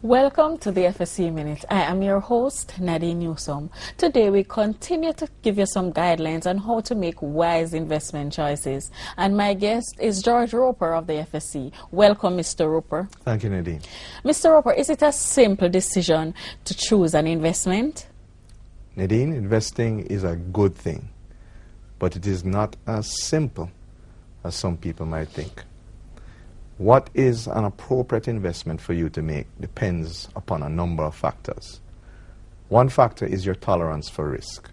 Welcome to the FSC Minute. I am your host, Nadine Newsom. Today we continue to give you some guidelines on how to make wise investment choices. And my guest is George Roper of the FSC. Welcome, Mr. Roper. Thank you, Nadine. Mr. Roper, is it a simple decision to choose an investment? Nadine, investing is a good thing, but it is not as simple as some people might think. What is an appropriate investment for you to make depends upon a number of factors. One factor is your tolerance for risk.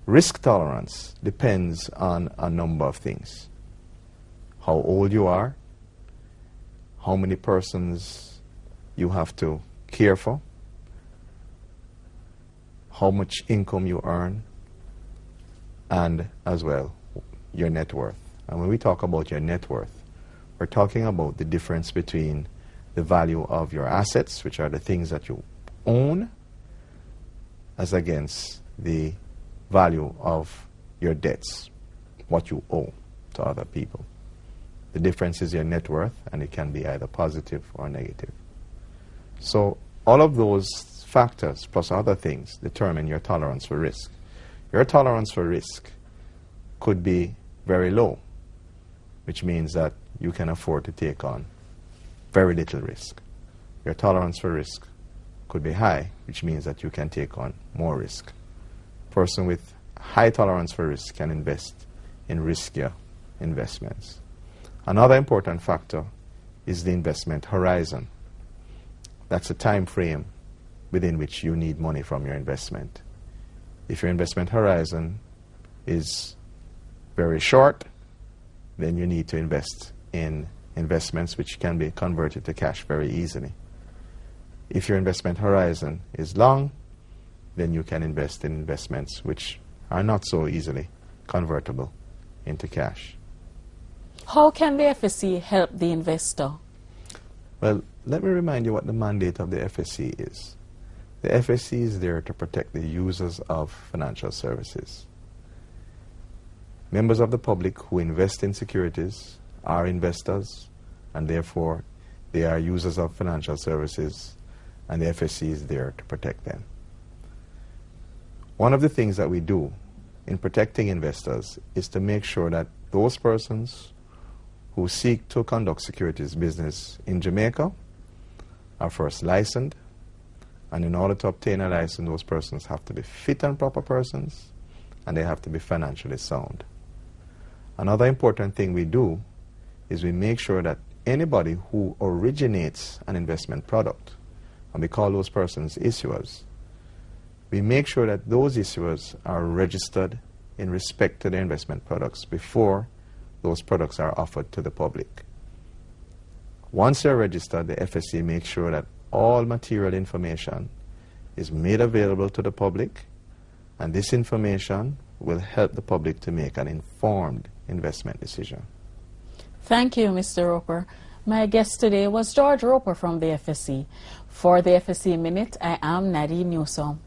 Risk tolerance depends on a number of things. How old you are, how many persons you have to care for, how much income you earn, and as well, your net worth. And when we talk about your net worth, we're talking about the difference between the value of your assets, which are the things that you own, as against the value of your debts, what you owe to other people. The difference is your net worth, and it can be either positive or negative. So all of those factors, plus other things, determine your tolerance for risk. Your tolerance for risk could be very low, which means that you can afford to take on very little risk. Your tolerance for risk could be high, which means that you can take on more risk. A person with high tolerance for risk can invest in riskier investments. Another important factor is the investment horizon. That's a time frame within which you need money from your investment. If your investment horizon is very short, then you need to invest in investments which can be converted to cash very easily. If your investment horizon is long, then you can invest in investments which are not so easily convertible into cash. How can the FSC help the investor? Well, let me remind you what the mandate of the FSC is. The FSC is there to protect the users of financial services. Members of the public who invest in securities are investors, and therefore they are users of financial services, and the FSC is there to protect them. One of the things that we do in protecting investors is to make sure that those persons who seek to conduct securities business in Jamaica are first licensed, and in order to obtain a license, those persons have to be fit and proper persons, and they have to be financially sound. Another important thing we do is we make sure that anybody who originates an investment product, and we call those persons issuers, we make sure that those issuers are registered in respect to their investment products before those products are offered to the public. Once they're registered, the FSC makes sure that all material information is made available to the public, and this information will help the public to make an informed investment decision. Thank you, Mr. Roper. My guest today was George Roper from the FSC. For the FSC Minute, I am Nadine Newsom.